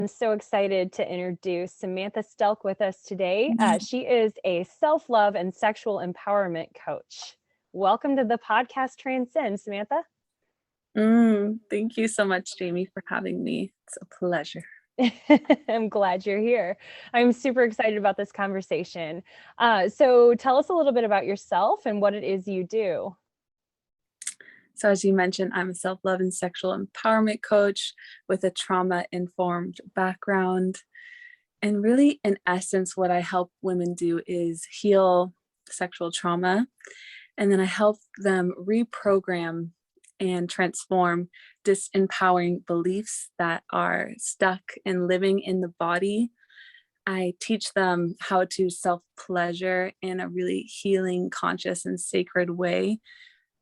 I'm so excited to introduce Samantha Stelk with us today. She is a self-love and sexual empowerment coach. Welcome to the podcast Transcend, Samantha. Thank you so much, Jami, for having me. It's a pleasure. I'm glad you're here. I'm super excited about this conversation. So tell us a little bit about yourself and what it is you do. So as you mentioned, I'm a self-love and sexual empowerment coach with a trauma-informed background. And really, in essence, what I help women do is heal sexual trauma. And then I help them reprogram and transform disempowering beliefs that are stuck in living in the body. I teach them how to self-pleasure in a really healing, conscious, and sacred way.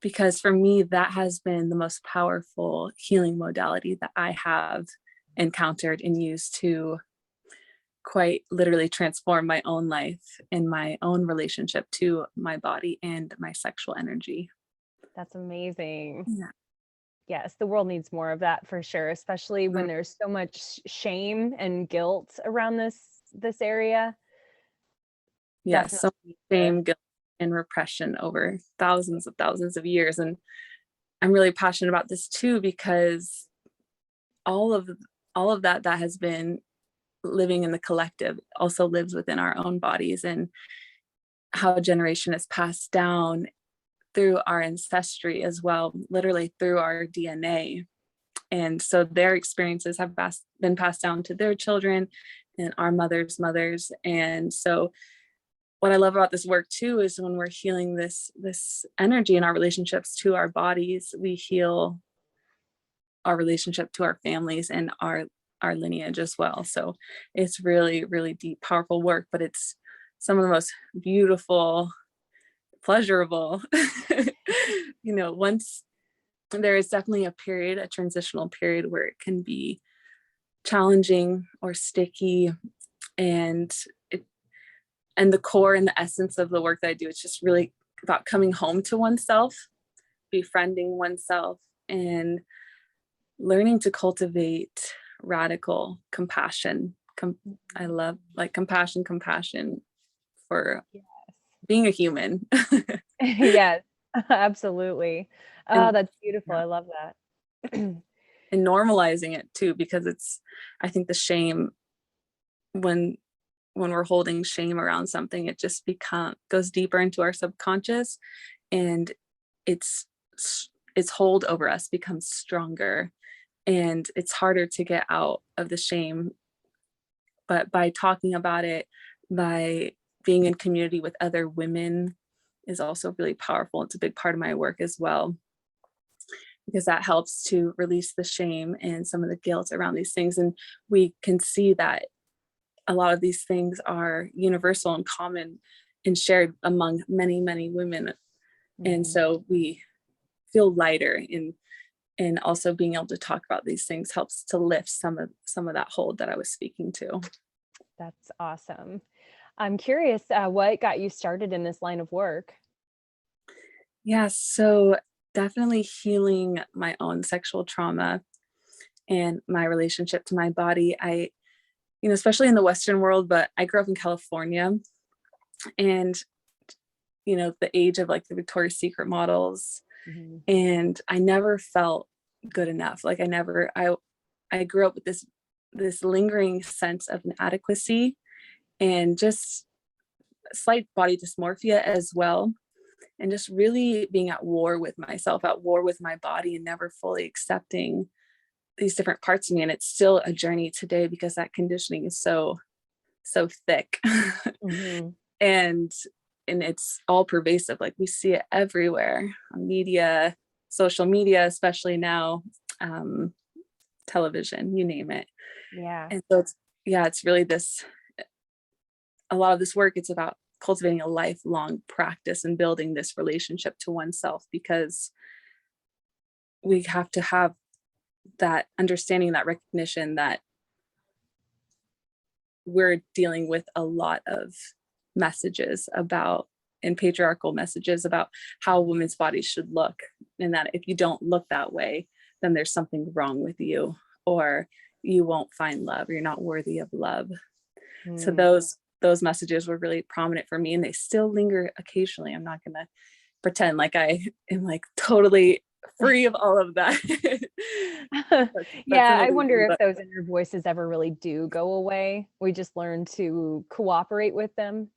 Because for me, that has been the most powerful healing modality that I have encountered and used to quite literally transform my own life and my own relationship to my body and my sexual energy. That's amazing. Yeah. Yes, the world needs more of that for sure, especially when there's so much shame and guilt around this area. Yes, so much shame, guilt, and repression over thousands of years. And I'm really passionate about this too, because all of that has been living in the collective also lives within our own bodies, and how generation is passed down through our ancestry as well, literally through our DNA. And so their experiences have been passed down to their children and our mothers' mothers. And so what I love about this work too is when we're healing this energy in our relationships to our bodies, we heal our relationship to our families and our lineage as well. So it's really, really deep, powerful work, but it's some of the most beautiful, pleasurable, once there is definitely a transitional period where it can be challenging or sticky, and the core and the essence of the work that I do, it's just really about coming home to oneself, befriending oneself, and learning to cultivate radical compassion. I love compassion for being a human. Yes, absolutely. Oh, And that's beautiful. I love that. and normalizing it too, because I think the shame, when we're holding shame around something, it just goes deeper into our subconscious, and its hold over us becomes stronger, and it's harder to get out of the shame. But by talking about it, by being in community with other women, is also really powerful. It's a big part of my work as well, because that helps to release the shame and some of the guilt around these things. And we can see that a lot of these things are universal and common and shared among many, many women. Mm-hmm. And so we feel lighter, and also being able to talk about these things helps to lift some of that hold that I was speaking to. That's awesome. I'm curious, what got you started in this line of work? Yeah, so definitely healing my own sexual trauma and my relationship to my body. I, especially in the Western world, but I grew up in California, and, the age of the Victoria's Secret models. Mm-hmm. And I never felt good enough. I grew up with this lingering sense of inadequacy and just slight body dysmorphia as well. And just really being at war with myself, at war with my body, and never fully accepting these different parts of me. And it's still a journey today, because that conditioning is so thick. Mm-hmm. and it's all pervasive. We see it everywhere on media, social media, especially now, television, you name it. Yeah. And so it's really a lot of this work, it's about cultivating a lifelong practice and building this relationship to oneself, because we have to have that understanding, that recognition that we're dealing with a lot of messages and patriarchal messages about how women's bodies should look, and that if you don't look that way, then there's something wrong with you, or you won't find love, you're not worthy of love. So Mm. those messages were really prominent for me, and they still linger occasionally. I'm not gonna pretend like I am like totally free of all of that. That's Yeah, an I wonder illusion, if but those inner voices ever really do go away. We just learn to cooperate with them.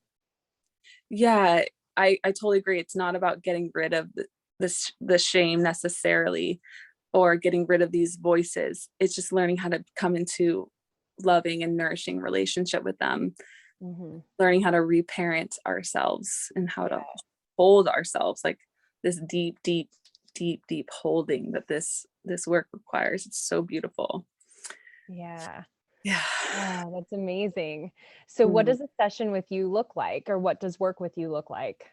yeah, I totally agree. It's not about getting rid of the shame necessarily, or getting rid of these voices. It's just learning how to come into loving and nourishing relationship with them, Mhm. learning how to reparent ourselves and how to Yeah. hold ourselves, like this deep holding that this work requires. It's so beautiful. Yeah. Yeah. Yeah, that's amazing. So what Mm. does a session with you look like, or what does work with you look like?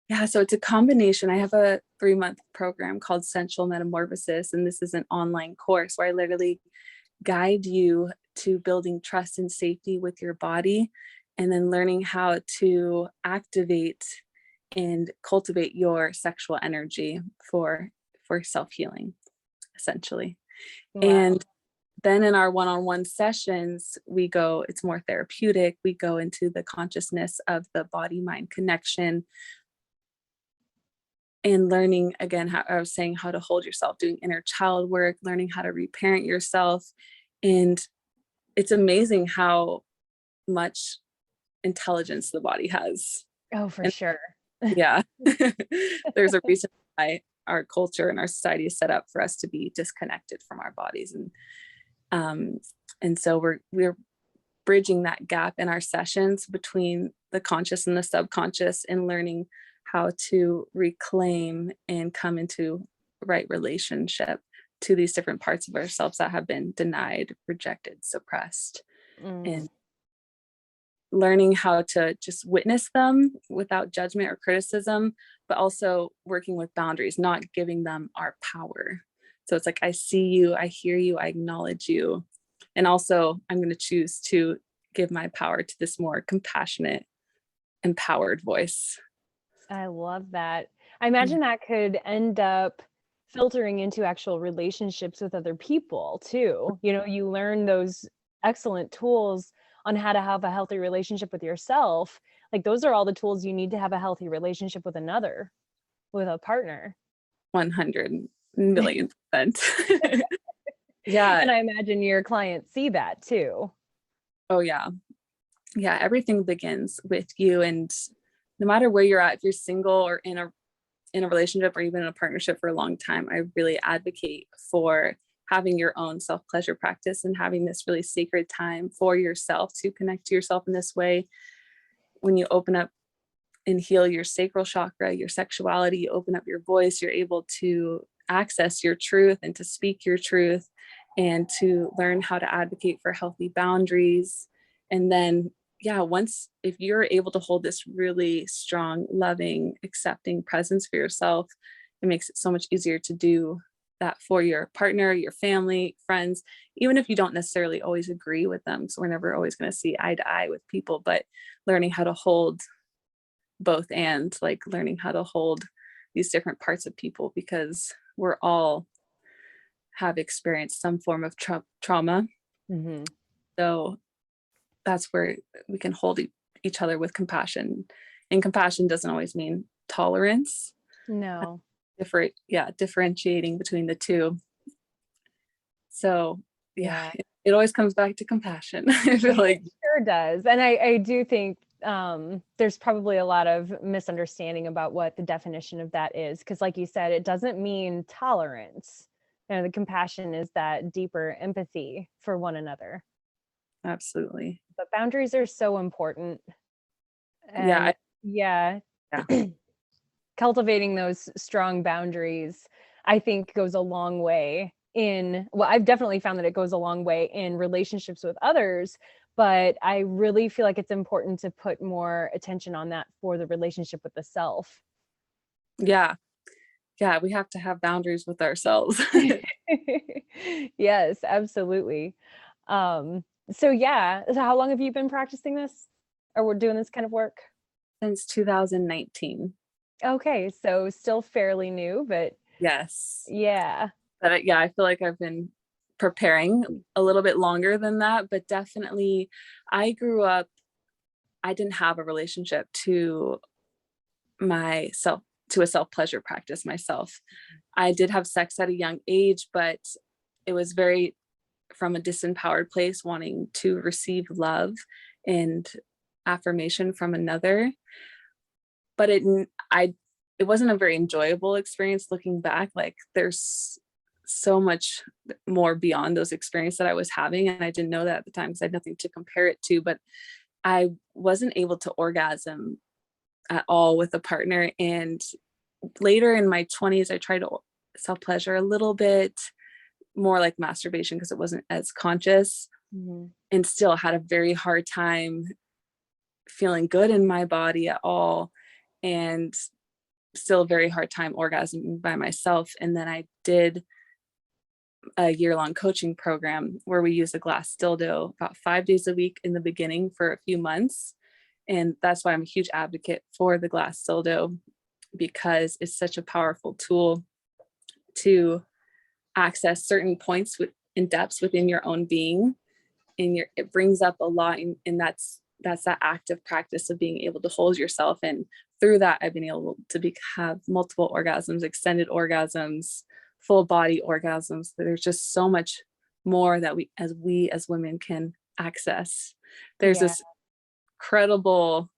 Yeah, so it's a combination. I have a 3-month program called Sensual Metamorphosis, and this is an online course where I literally guide you to building trust and safety with your body, and then learning how to activate and cultivate your sexual energy for self-healing, essentially. Wow. And then in our one-on-one sessions, it's more therapeutic. We go into the consciousness of the body mind connection, and learning, again, how I was saying, how to hold yourself, doing inner child work, learning how to reparent yourself. And it's amazing how much intelligence the body has. Oh, for And sure. yeah, there's a reason why our culture and our society is set up for us to be disconnected from our bodies. Um, and so we're bridging that gap in our sessions between the conscious and the subconscious, and learning how to reclaim and come into right relationship to these different parts of ourselves that have been denied, rejected, suppressed, Mm. and learning how to just witness them without judgment or criticism, but also working with boundaries, not giving them our power. So it's like, I see you, I hear you, I acknowledge you. And also, I'm going to choose to give my power to this more compassionate, empowered voice. I love that. I Yeah. imagine that could end up filtering into actual relationships with other people too. You learn those excellent tools on how to have a healthy relationship with yourself. Like those are all the tools you need to have a healthy relationship with a partner. 100 million percent. Yeah. And I imagine your clients see that too. Oh, yeah. Yeah. Everything begins with you. And no matter where you're at, if you're single or in a relationship or even in a partnership for a long time, I really advocate for having your own self-pleasure practice and having this really sacred time for yourself to connect to yourself in this way. When you open up and heal your sacral chakra, your sexuality, you open up your voice, you're able to access your truth and to speak your truth, and to learn how to advocate for healthy boundaries. And then, yeah, if you're able to hold this really strong, loving, accepting presence for yourself, it makes it so much easier to do that for your partner, your family, friends, even if you don't necessarily always agree with them. So we're never always going to see eye to eye with people, but learning how to hold both, and like learning how to hold these different parts of people, because we're all have experienced some form of trauma. Hmm. So that's where we can hold each other with compassion, and compassion doesn't always mean tolerance. No. Differentiating between the two. So yeah, Yeah. it always comes back to compassion. I feel like, It sure does. And I do think there's probably a lot of misunderstanding about what the definition of that is. Because, like you said, it doesn't mean tolerance. The compassion is that deeper empathy for one another. absolutely. But boundaries are so important. Yeah, And yeah, yeah, cultivating those strong boundaries, I think, goes a long way well, I've definitely found that it goes a long way in relationships with others, but I really feel like it's important to put more attention on that for the relationship with the self. yeah, yeah. We have to have boundaries with ourselves. Yes, absolutely. So yeah, so how long have you been practicing this, or we're doing this kind of work? Since 2019. Okay, so still fairly new, but Yes. yeah. But yeah, I feel like I've been preparing a little bit longer than that, but definitely I grew up, I didn't have a relationship to myself, to a self-pleasure practice myself. I did have sex at a young age, but it was very from a disempowered place, wanting to receive love and affirmation from another. But it wasn't a very enjoyable experience looking back. Like there's so much more beyond those experiences that I was having. And I didn't know that at the time because I had nothing to compare it to, but I wasn't able to orgasm at all with a partner. And later in my 20s, I tried to self-pleasure a little bit more like masturbation because it wasn't as conscious, and still had a very hard time feeling good in my body at all. And still a very hard time orgasming by myself. And then I did a year-long coaching program where we use a glass dildo about 5 days a week in the beginning for a few months. And that's why I'm a huge advocate for the glass dildo, because it's such a powerful tool to access certain points in depths within your own being. And it brings up a lot. And that's that active practice of being able to hold yourself. And through that, I've been able to have multiple orgasms, extended orgasms, full body orgasms. There's just so much more that we as women can access. There's this incredible,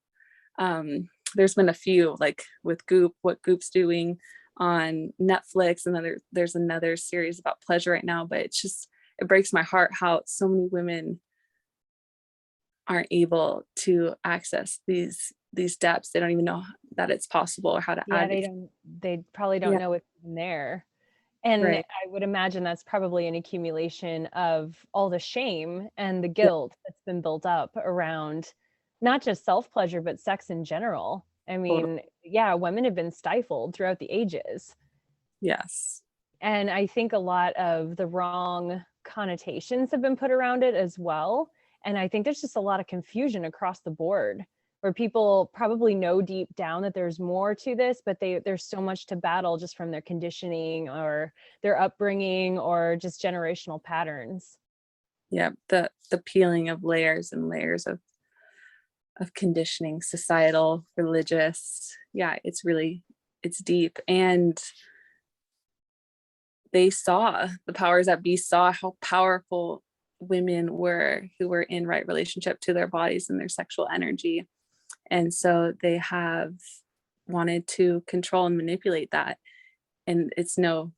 there's been a few, like with Goop, what Goop's doing on Netflix, and then there's another series about pleasure right now, but it breaks my heart how so many women aren't able to access these depths. They don't even know that it's possible or how to they probably don't know it's even there. And right. I would imagine that's probably an accumulation of all the shame and the guilt that's been built up around not just self-pleasure, but sex in general. I mean, women have been stifled throughout the ages. Yes. And I think a lot of the wrong connotations have been put around it as well. And I think there's just a lot of confusion across the board where people probably know deep down that there's more to this, but there's so much to battle just from their conditioning or their upbringing or just generational patterns. Yeah. The peeling of layers and layers of conditioning, societal, religious. Yeah. It's deep. And the powers that be saw how powerful women were who were in right relationship to their bodies and their sexual energy. And so they have wanted to control and manipulate that. And it's no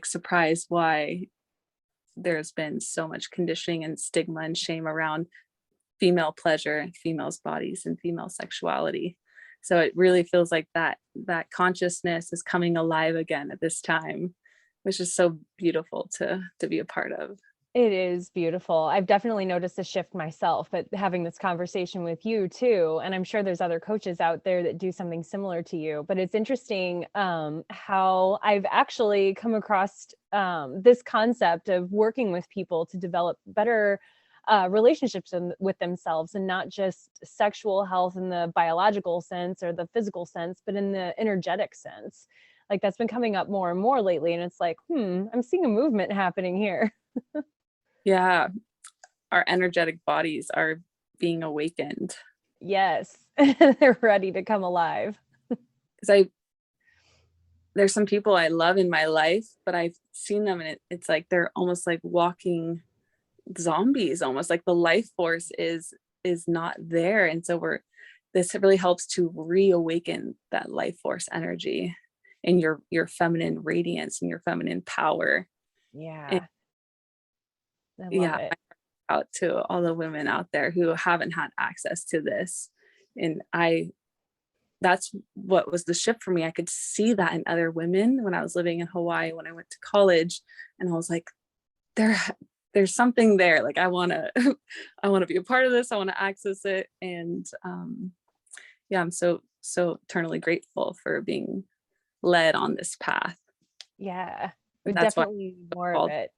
surprise why there's been so much conditioning and stigma and shame around female pleasure, females' bodies, and female sexuality. So it really feels like that consciousness is coming alive again at this time, which is so beautiful to be a part of. It is beautiful. I've definitely noticed a shift myself, but having this conversation with you too, and I'm sure there's other coaches out there that do something similar to you, but it's interesting how I've actually come across this concept of working with people to develop better relationships with themselves, and not just sexual health in the biological sense or the physical sense, but in the energetic sense. Like that's been coming up more and more lately. And it's like, I'm seeing a movement happening here. Yeah. Our energetic bodies are being awakened. Yes. They're ready to come alive. Because there's some people I love in my life, but I've seen them and it's like they're almost like walking zombies, almost like the life force is not there. And so this really helps to reawaken that life force energy and your feminine radiance and your feminine power. Yeah. I love it. Out to all the women out there who haven't had access to this. And that's what was the shift for me. I could see that in other women when I was living in Hawaii, when I went to college, and I was like, there's something there. Like I want to be a part of this. I want to access it. And I'm so eternally grateful for being led on this path. Yeah. But definitely more of it.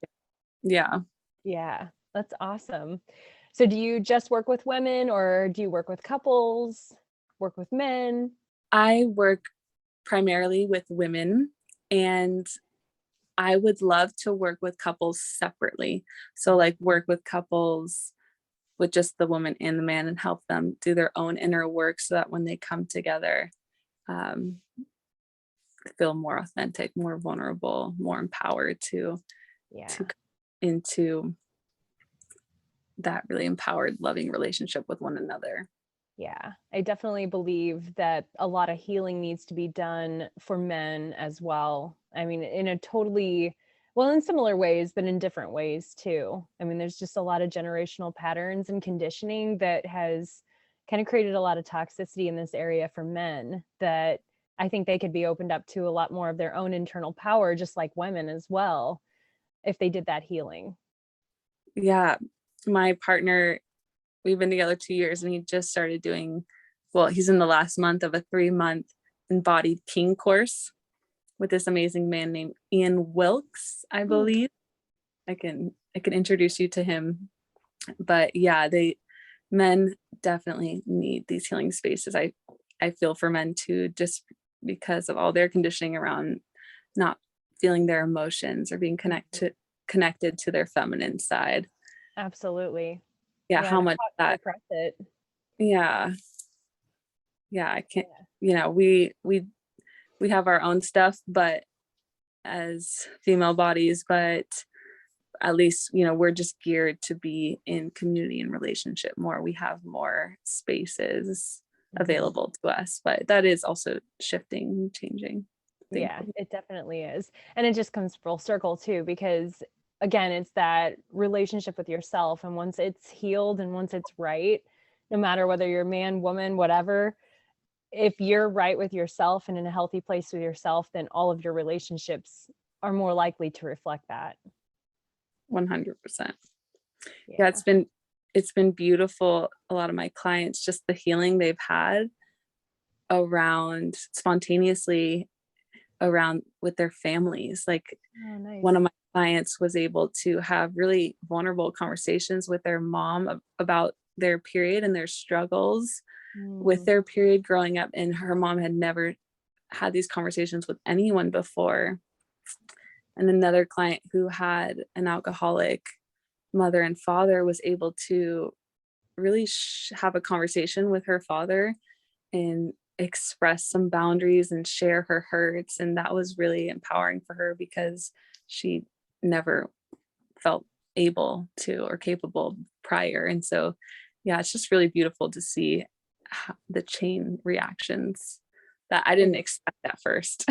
Yeah. Yeah. That's awesome. So do you just work with women, or do you work with couples, work with men? I work primarily with women, and I would love to work with couples separately. So like work with couples with just the woman and the man and help them do their own inner work so that when they come together, um, feel more authentic, more vulnerable, more empowered to come into that really empowered, loving relationship with one another. Yeah, I definitely believe that a lot of healing needs to be done for men as well. I mean, in a totally, well, in similar ways, but in different ways too. I mean, there's just a lot of generational patterns and conditioning that has kind of created a lot of toxicity in this area for men that I think they could be opened up to a lot more of their own internal power, just like women as well, if they did that healing. Yeah. My partner, we've been together 2 years and he just started doing, well, he's in the last month of a 3-month embodied king course with this amazing man named Ian Wilkes, I believe. I can introduce you to him. But yeah, men definitely need these healing spaces. I feel for men too, just because of all their conditioning around not feeling their emotions or being connected to their feminine side. Absolutely. Yeah, how much that suppress it. Yeah. I can't, we have our own stuff, but as female bodies, but at least, we're just geared to be in community and relationship more. We have more spaces available to us, but that is also shifting and changing. Yeah, it definitely is. And it just comes full circle too, because again, it's that relationship with yourself. And once it's healed and once it's right, no matter whether you're man, woman, whatever, if you're right with yourself and in a healthy place with yourself, then all of your relationships are more likely to reflect that. 100%. Yeah, it's been beautiful. A lot of my clients, just the healing they've had around spontaneously around with their families. Like one of my clients was able to have really vulnerable conversations with their mom about their period and their struggles with their period growing up. And her mom had never had these conversations with anyone before. And another client who had an alcoholic mother and father was able to really have a conversation with her father and express some boundaries and share her hurts. And that was really empowering for her because she never felt able to or capable prior. And so, yeah, it's just really beautiful to see the chain reactions that I didn't expect at first.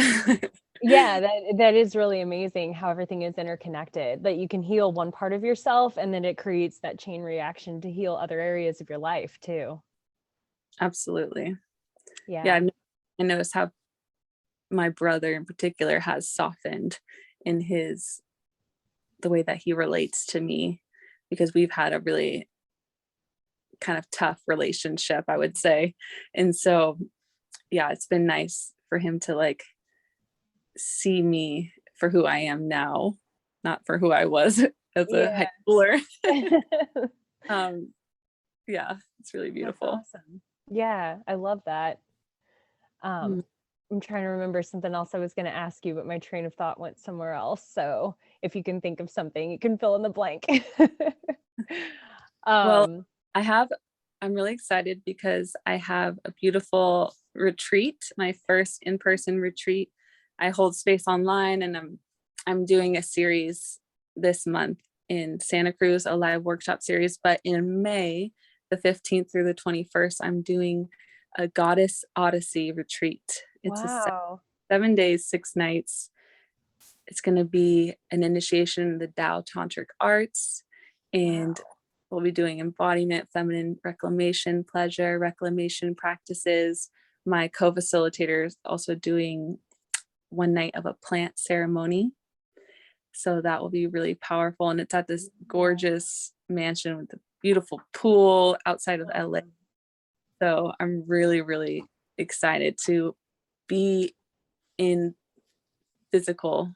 Yeah, that is really amazing how everything is interconnected, that you can heal one part of yourself and then it creates that chain reaction to heal other areas of your life too. Absolutely. Yeah. I noticed how my brother in particular has softened in the way that he relates to me, because we've had a really kind of tough relationship, I would say. And so, yeah, it's been nice for him to like see me for who I am now, not for who I was as a high schooler. Yeah, it's really beautiful. That's awesome. Yeah, I love that. I'm trying to remember something else I was going to ask you, but my train of thought went somewhere else. So if you can think of something, you can fill in the blank. Well, I'm really excited because I have a beautiful retreat, my first in-person retreat. I hold space online, and I'm doing a series this month in Santa Cruz, a live workshop series. But in May, the 15th through the 21st, I'm doing a Goddess Odyssey retreat. It's a 7 days, 6 nights. It's going to be an initiation in the Tao Tantric arts, and we'll be doing embodiment, feminine reclamation, pleasure reclamation practices. My co-facilitator is also doing one night of a plant ceremony. So that will be really powerful. And it's at this gorgeous mansion with a beautiful pool outside of LA. So I'm really, really excited to be in physical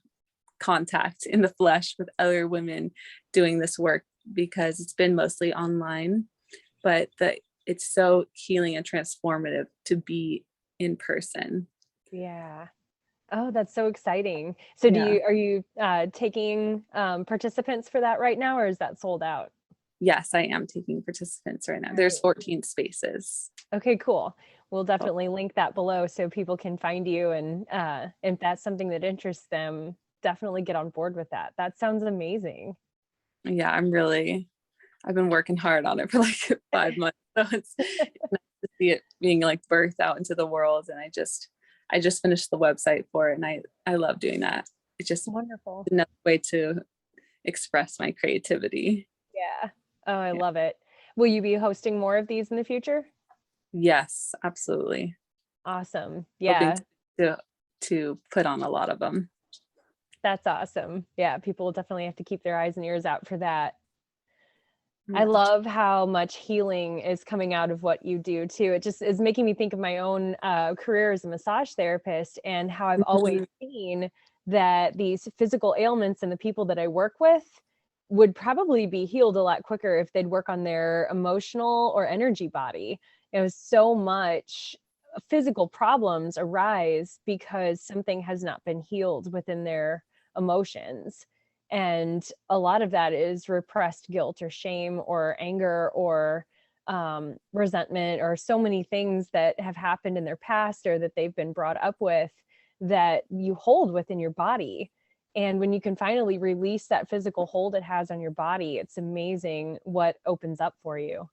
contact in the flesh with other women doing this work, because it's been mostly online, but it's so healing and transformative to be in person. Yeah. Oh, that's so exciting. So Yeah. are you taking participants for that right now, or is that sold out? Yes, I am taking participants right now. All There's right. 14 spaces. Okay, cool. We'll Oh, definitely link that below so people can find you. And if that's something that interests them, definitely get on board with that. That sounds amazing. yeah, I've been working hard on it for like 5 months. So it's nice to see it being like birthed out into the world. And I just finished the website for it, and I love doing that. It's just Wonderful. another way to express my creativity. Yeah. Oh, I Yeah. love it. Will you be hosting more of these in the future? Yes, absolutely. Awesome. Hoping Yeah, to put on a lot of them. that's awesome. Yeah, people will definitely have to keep their eyes and ears out for that. I Yeah. love how much healing is coming out of what you do too. It just is making me think of my own career as a massage therapist, and how I've always Mhm. seen that these physical ailments and the people that I work with would probably be healed a lot quicker if they'd work on their emotional or energy body. It was so much physical problems arise because something has not been healed within their emotions. And a lot of that is repressed guilt or shame or anger or resentment, or so many things that have happened in their past or that they've been brought up with, that you hold within your body. And when you can finally release that physical hold it has on your body, it's amazing what opens up for you.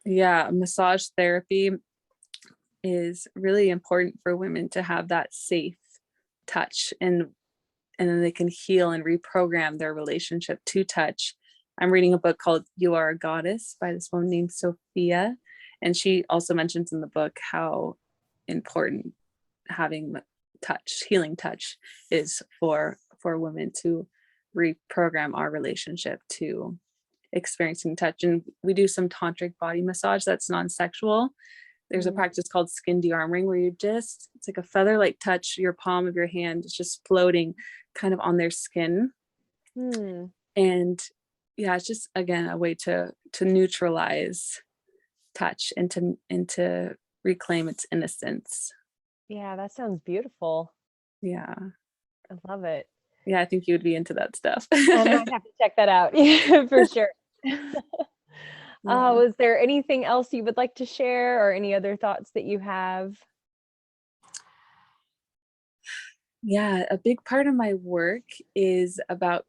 Yeah, massage therapy is really important for women to have that safe touch, and then they can heal and reprogram their relationship to touch. I'm reading a book called You Are a Goddess by this woman named Sophia, and she also mentions in the book how important having touch, healing touch, is for women to reprogram our relationship to experiencing touch. And we do some tantric body massage that's non-sexual. There's a Mm. practice called skin de-armoring where it's like a feather like touch your palm of your hand. It's just floating kind of on their skin. Hmm. And yeah, it's just again a way to neutralize touch and to reclaim its innocence. Yeah, that sounds beautiful. Yeah. I love it. Yeah, I think you would be into that stuff. I might have to check that out. Yeah, for sure. Yeah. Was there anything else you would like to share, or any other thoughts that you have? Yeah, a big part of my work is about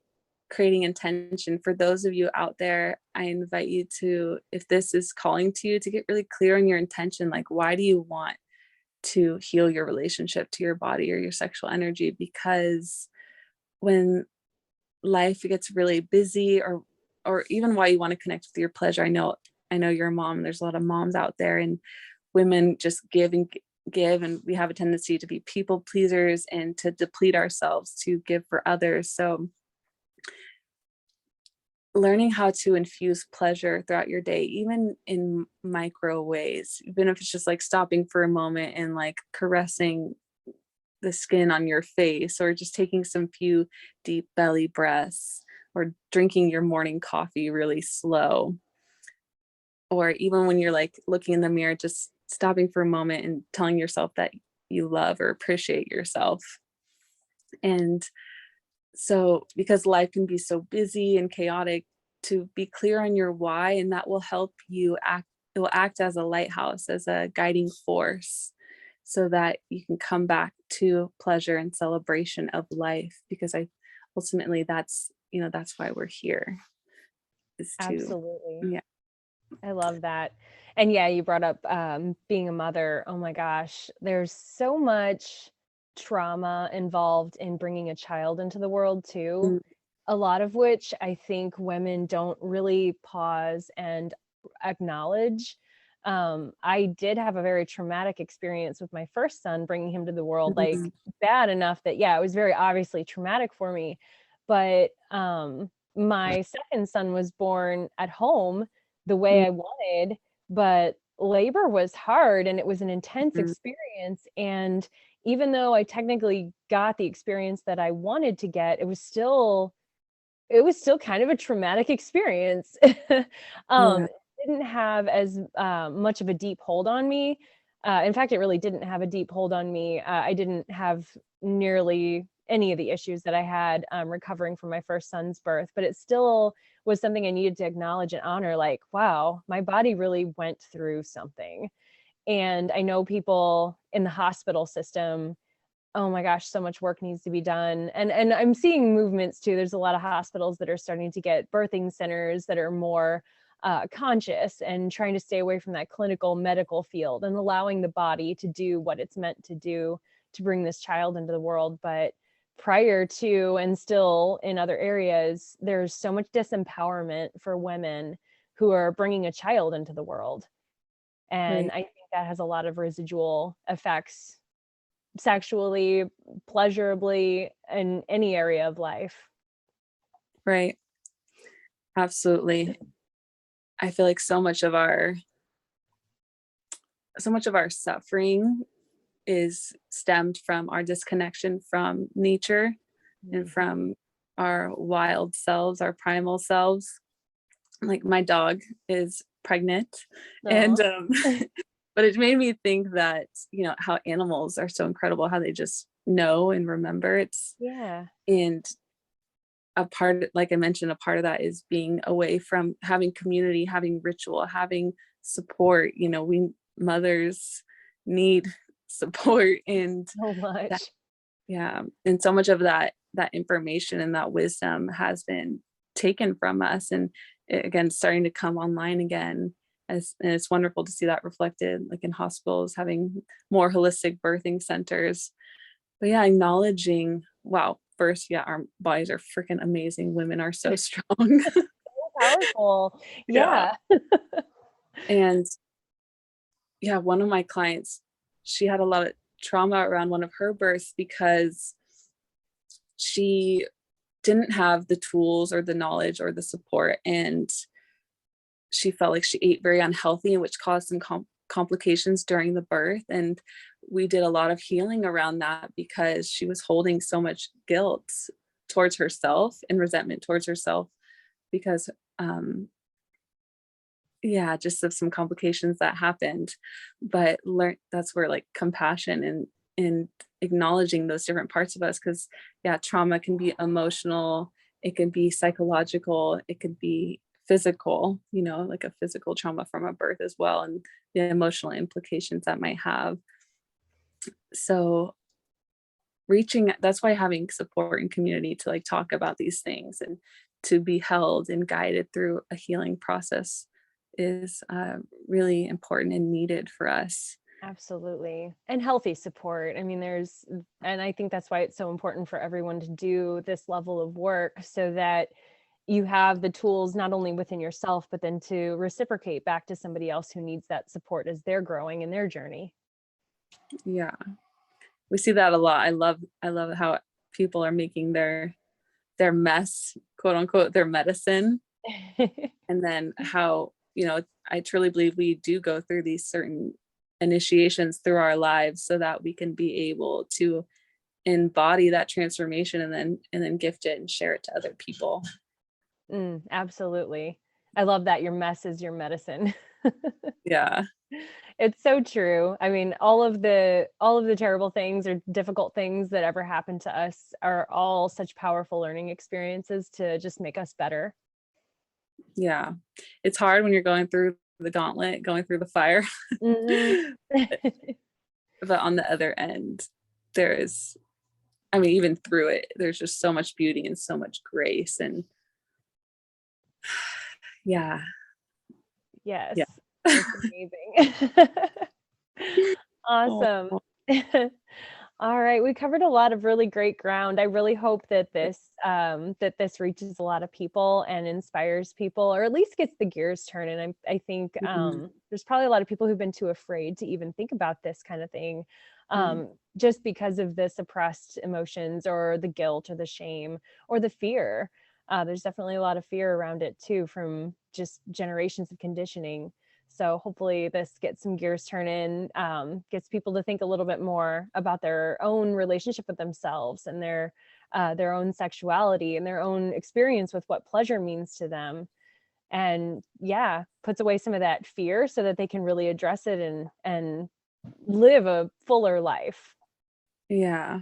creating intention. For those of you out there, I invite you to, if this is calling to you, to get really clear on your intention. Like, why do you want to heal your relationship to your body or your sexual energy? Because when life gets really busy, or even why you want to connect with your pleasure, I know you're a mom. There's a lot of moms out there, and women just give and give, and we have a tendency to be people pleasers and to deplete ourselves to give for others. So learning how to infuse pleasure throughout your day, even in micro ways, even if it's just like stopping for a moment and like caressing the skin on your face, or just taking some few deep belly breaths, or drinking your morning coffee really slow, or even when you're like looking in the mirror, just stopping for a moment and telling yourself that you love or appreciate yourself. And so, because life can be so busy and chaotic, to be clear on your why, and that will help you act, it will act as a lighthouse, as a guiding force, so that you can come back to pleasure and celebration of life. Because I ultimately, that's why we're here, is to, Absolutely. yeah. I love that. And yeah, you brought up being a mother. Oh my gosh, there's so much trauma involved in bringing a child into the world too. Mm, A lot of which I think women don't really pause and acknowledge. I did have a very traumatic experience with my first son, bringing him to the world, like mhm, bad enough that, yeah, it was very obviously traumatic for me. But my second son was born at home the way mm, I wanted, but labor was hard and it was an intense mm, experience. And even though I technically got the experience that I wanted to get, it was still kind of a traumatic experience. yeah. It didn't have as much of a deep hold on me. In fact, it really didn't have a deep hold on me. I didn't have nearly any of the issues that I had recovering from my first son's birth, but it still was something I needed to acknowledge and honor, like, wow, my body really went through something. And I know people in the hospital system, oh my gosh, so much work needs to be done. And I'm seeing movements too. There's a lot of hospitals that are starting to get birthing centers that are more conscious and trying to stay away from that clinical medical field and allowing the body to do what it's meant to do to bring this child into the world. But prior to, and still in other areas, there's so much disempowerment for women who are bringing a child into the world. And Right. I think that has a lot of residual effects sexually, pleasurably, in any area of life. Right. Absolutely. I feel like so much of our suffering is stemmed from our disconnection from nature and Mhm. from our wild selves, our primal selves. Like my dog is pregnant, and Aw. but it made me think that, how animals are so incredible, how they just know and remember. Yeah. And a part, like I mentioned, a part of that is being away from having community, having ritual, having support. We mothers need support, and So that, much. yeah, and so much of that information and that wisdom has been taken from us, and again starting to come online again. And it's wonderful to see that reflected, like in hospitals having more holistic birthing centers. But yeah, acknowledging, wow, first, yeah, our bodies are freaking amazing. Women are so strong. So powerful. Yeah. Yeah. And yeah, one of my clients, she had a lot of trauma around one of her births because she didn't have the tools or the knowledge or the support. And she felt like she ate very unhealthy, which caused some complications during the birth. And we did a lot of healing around that because she was holding so much guilt towards herself and resentment towards herself because, yeah, just of some complications that happened. But that's where like compassion and acknowledging those different parts of us, because yeah, trauma can be emotional, it can be psychological, it could be physical, like a physical trauma from a birth as well, and the emotional implications that might have. So that's why having support and community to like talk about these things and to be held and guided through a healing process is really important and needed for us. Absolutely. And healthy support. I mean, and I think that's why it's so important for everyone to do this level of work so that you have the tools not only within yourself, but then to reciprocate back to somebody else who needs that support as they're growing in their journey. Yeah, we see that a lot. I love how people are making their mess, quote unquote, their medicine. And then how, I truly believe we do go through these certain initiations through our lives so that we can be able to embody that transformation and then gift it and share it to other people. Absolutely. I love that your mess is your medicine. Yeah. It's so true. I mean, all of the terrible things or difficult things that ever happened to us are all such powerful learning experiences to just make us better. Yeah. It's hard when you're going through the gauntlet, going through the fire. Mhm. But on the other end, there is, I mean, even through it, there's just so much beauty and so much grace. And yeah. Yes, Yeah. it's amazing. Awesome. Oh, All right, we covered a lot of really great ground. I really hope that this reaches a lot of people and inspires people, or at least gets the gears turning. I think mhm, there's probably a lot of people who've been too afraid to even think about this kind of thing, mhm. just because of the suppressed emotions or the guilt or the shame or the fear. There's definitely a lot of fear around it too, from just generations of conditioning. So hopefully this gets some gears turning, gets people to think a little bit more about their own relationship with themselves and their own sexuality and their own experience with what pleasure means to them. And yeah, puts away some of that fear so that they can really address it and live a fuller life. Yeah,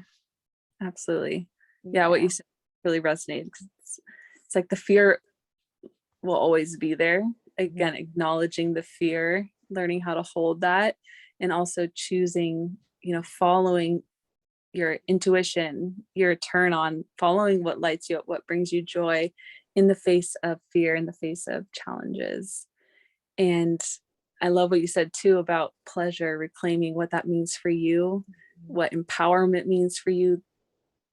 absolutely. Yeah, what Yeah. you said really resonated, 'cause it's like the fear will always be there. Again, acknowledging the fear, learning how to hold that, and also choosing, following your intuition, your turn on, following what lights you up, what brings you joy in the face of fear, in the face of challenges. And I love what you said too about pleasure, reclaiming what that means for you, what empowerment means for you.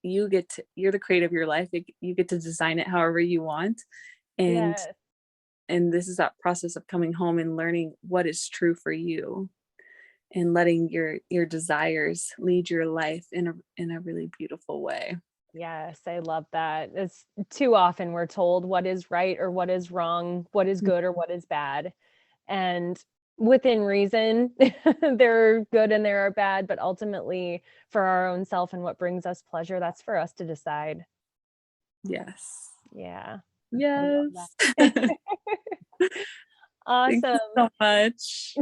You're the creator of your life. You get to design it however you want. And Yes. this is that process of coming home and learning what is true for you, and letting your desires lead your life in a really beautiful way. Yes, I love that. It's too often we're told what is right or what is wrong, what is good or what is bad. And within reason, there are good and there are bad, but ultimately for our own self and what brings us pleasure, that's for us to decide. Yes. Yeah. I love Yes. that. Thank Awesome. you so much.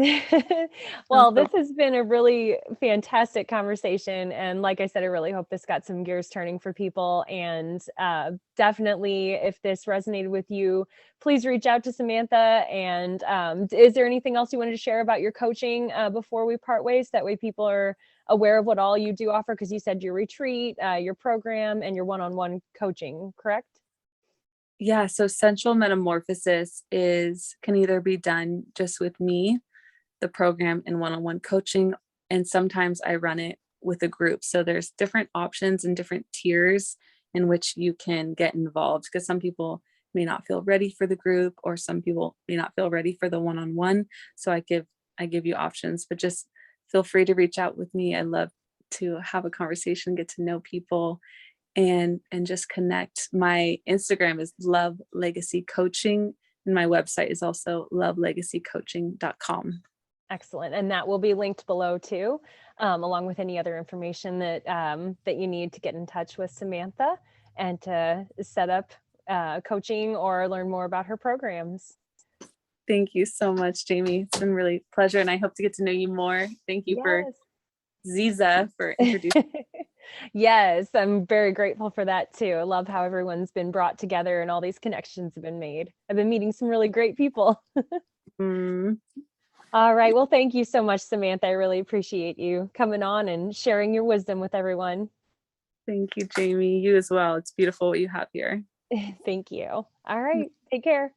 Well, this has been a really fantastic conversation. And like I said, I really hope this got some gears turning for people. And definitely, if this resonated with you, please reach out to Samantha. And is there anything else you wanted to share about your coaching before we part ways? That way people are aware of what all you do offer, because you said your retreat, your program, and your one-on-one coaching, correct? Yeah, so sensual metamorphosis can either be done just with me, the program, and one-on-one coaching, and sometimes I run it with a group. So there's different options and different tiers in which you can get involved, because some people may not feel ready for the group, or some people may not feel ready for the one-on-one. So I give you options, but just feel free to reach out with me. I love to have a conversation, get to know people, and just connect. My Instagram is Love Legacy Coaching, and my website is also lovelegacycoaching.com. Excellent. And that will be linked below too, along with any other information that that you need to get in touch with Samantha and to set up coaching or learn more about her programs. Thank you so much, Jamie. It's been really a pleasure, and I hope to get to know you more. Thank you for Yes. Ziza for introducing. Yes, I'm very grateful for that too. I love how everyone's been brought together and all these connections have been made. I've been meeting some really great people. Mm, All right. Well, thank you so much, Samantha. I really appreciate you coming on and sharing your wisdom with everyone. thank you, Jamie. You as well. It's beautiful what you have here. Thank you. All right. Take care.